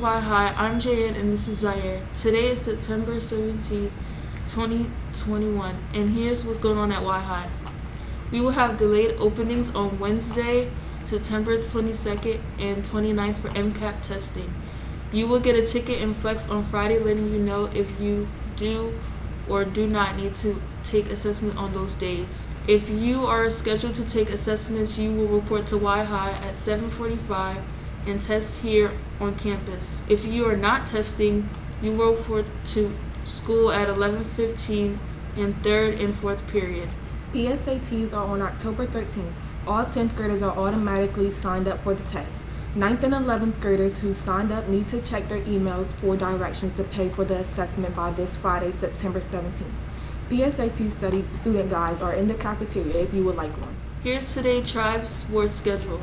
Y High. I'm Jayan and this is Zaire. Today is September 17th, 2021, and here's what's going on at Y High. We will have delayed openings on Wednesday, September 22nd and 29th for MCAT testing. You will get a ticket in Flex on Friday letting you know if you do or do not need to take assessment on those days. If you are scheduled to take assessments, you will report to Y High at 7:45 and test here on campus. If you are not testing, you will report to school at 11:15 in 3rd and 4th period. PSATs are on October 13th. All 10th graders are automatically signed up for the test. 9th and 11th graders who signed up need to check their emails for directions to pay for the assessment by this Friday, September 17th. PSAT student guides are in the cafeteria if you would like one. Here's today's Tribe sports schedule.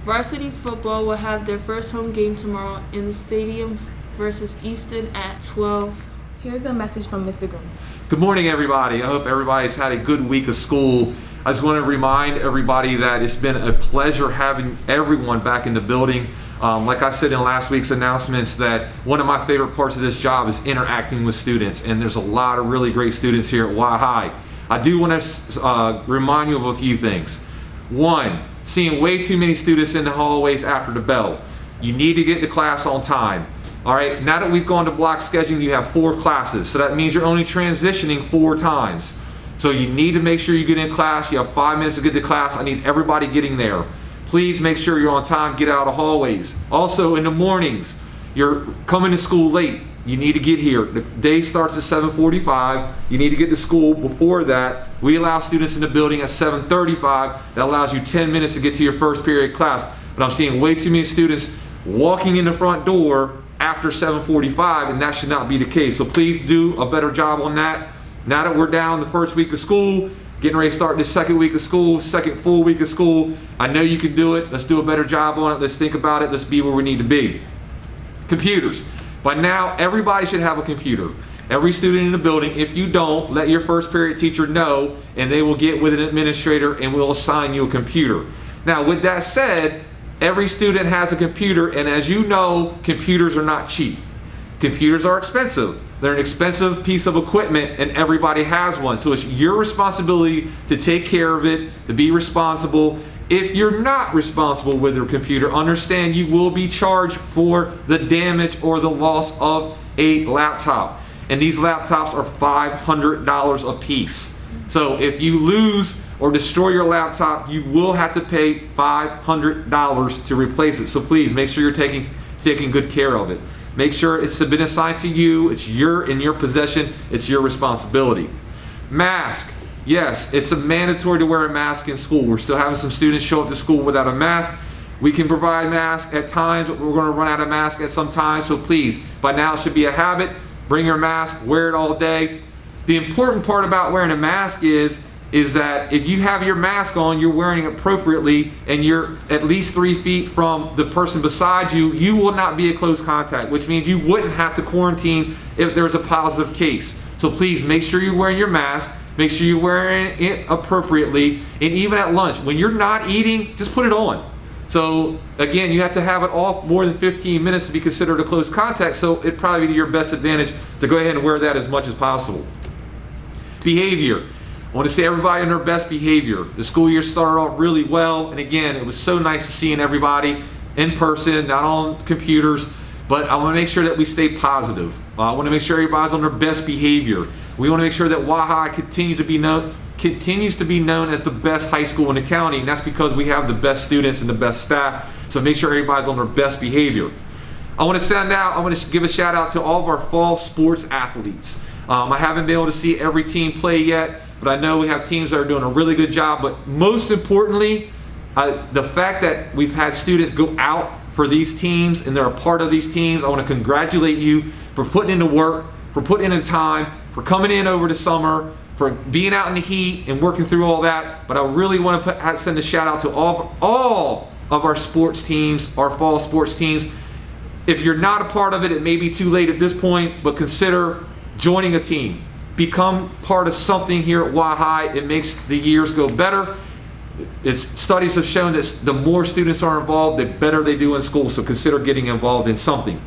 Varsity football will have their first home game tomorrow in the stadium versus Easton at 12. Here's a message from Mr. Green. Good morning, everybody. I hope everybody's had a good week of school. I just want to remind everybody that it's been a pleasure having everyone back in the building. Like I said in last week's announcements, that one of my favorite parts of this job is interacting with students, and there's a lot of really great students here at Y High. I do want to remind you of a few things. One, seeing way too many students in the hallways after the bell. You need to get to class on time. All right, now that we've gone to block scheduling, you have 4 classes, so that means you're only transitioning 4 times. So you need to make sure you get in class. You have 5 minutes to get to class. I need everybody getting there. Please make sure you're on time, get out of hallways. Also in the mornings, you're coming to school late. You need to get here. The day starts at 7:45. You need to get to school before that. We allow students in the building at 7:35. That allows you 10 minutes to get to your first period class. But I'm seeing way too many students walking in the front door after 7:45, and that should not be the case. So please do a better job on that. Now that we're down the first week of school, getting ready to start the second week of school, second full week of school, I know you can do it. Let's do a better job on it. Let's think about it. Let's be where we need to be. Computers. By now, everybody should have a computer. Every student in the building. If you don't, let your first period teacher know, and they will get with an administrator and we'll assign you a computer. Now, with that said, every student has a computer, and as you know, computers are not cheap. Computers are expensive. They're an expensive piece of equipment, and everybody has one. So it's your responsibility to take care of it, to be responsible. If you're not responsible with your computer, understand you will be charged for the damage or the loss of a laptop. And these laptops are $500 a piece. So if you lose or destroy your laptop, you will have to pay $500 to replace it. So please make sure you're taking good care of it. Make sure it's been assigned to you, it's in your possession, it's your responsibility. Mask. Yes, it's mandatory to wear a mask in school. We're still having some students show up to school without a mask. We can provide masks at times, but we're going to run out of masks at some time. So please, by now it should be a habit. Bring your mask, wear it all day. The important part about wearing a mask is that if you have your mask on, you're wearing it appropriately, and you're at least 3 feet from the person beside you, you will not be a close contact, which means you wouldn't have to quarantine if there's a positive case. So please make sure you're wearing your mask. Make sure you're wearing it appropriately, and even at lunch, when you're not eating, just put it on. So again, you have to have it off more than 15 minutes to be considered a close contact, so it'd probably be to your best advantage to go ahead and wear that as much as possible. Behavior. I want to see everybody in their best behavior. The school year started off really well, and again, it was so nice to seeing everybody in person, not on computers, but I want to make sure that we stay positive. I want to make sure everybody's on their best behavior. We want to make sure that Y High continues to be known as the best high school in the county, and that's because we have the best students and the best staff. So make sure everybody's on their best behavior. I want to give a shout out to all of our fall sports athletes. I haven't been able to see every team play yet, but I know we have teams that are doing a really good job. But most importantly, the fact that we've had students go out for these teams and they're a part of these teams, I want to congratulate you for putting in the work, for putting in the time, for coming in over the summer, for being out in the heat and working through all that. But I really want to send a shout out to all of our sports teams, our fall sports teams. If you're not a part of it, it may be too late at this point, but consider joining a team. Become part of something here at Y High. It makes the years go better. Studies have shown that the more students are involved, the better they do in school, so consider getting involved in something.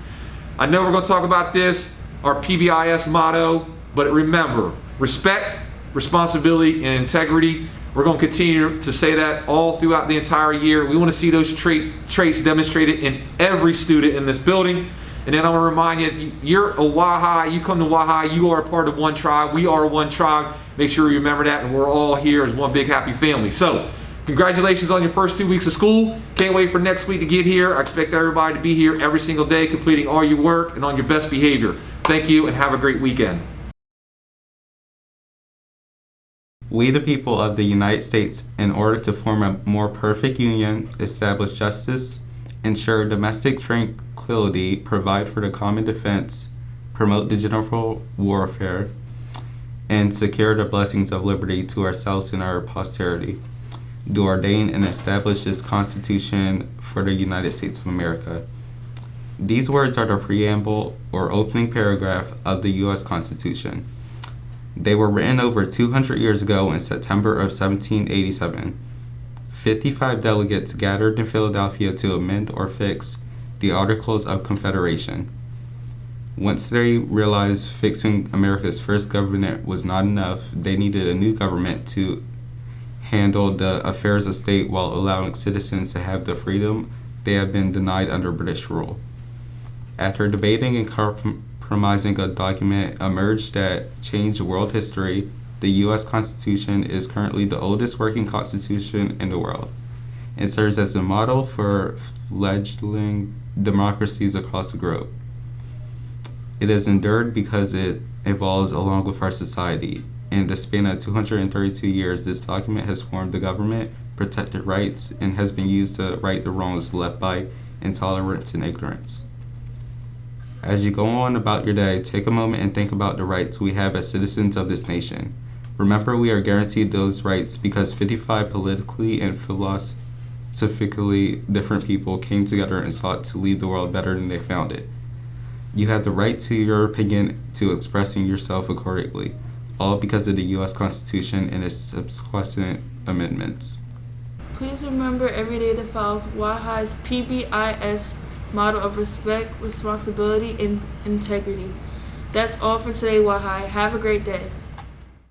I know we're going to talk about this, our PBIS motto, but remember, respect, responsibility, and integrity. We're going to continue to say that all throughout the entire year. We want to see those traits demonstrated in every student in this building. And then I want to remind you, you're a Y-High, you come to Y-High, you are a part of one tribe, we are one tribe. Make sure you remember that, and we're all here as one big happy family. So, congratulations on your first 2 weeks of school. Can't wait for next week to get here. I expect everybody to be here every single day, completing all your work and on your best behavior. Thank you, and have a great weekend. We, the people of the United States, in order to form a more perfect union, establish justice, ensure domestic tranquility, provide for the common defense, promote the general warfare, and secure the blessings of liberty to ourselves and our posterity, do ordain and establish this Constitution for the United States of America. These words are the preamble or opening paragraph of the U.S. Constitution. They were written over 200 years ago in September of 1787. 55 delegates gathered in Philadelphia to amend or fix the Articles of Confederation. Once they realized fixing America's first government was not enough, they needed a new government to handle the affairs of state while allowing citizens to have the freedom they had been denied under British rule. After debating and compromising, a document emerged that changed world history. The U.S. Constitution is currently the oldest working constitution in the world and serves as a model for fledgling democracies across the globe. It has endured because it evolves along with our society. In the span of 232 years, this document has formed the government, protected rights, and has been used to right the wrongs left by intolerance and ignorance. As you go on about your day, take a moment and think about the rights we have as citizens of this nation. Remember, we are guaranteed those rights because 55 politically and philosophically different people came together and sought to leave the world better than they found it. You have the right to your opinion, to expressing yourself accordingly, all because of the U.S. Constitution and its subsequent amendments. Please remember every day that follows Y-High's PBIS motto of respect, responsibility, and integrity. That's all for today, Y-High. Have a great day.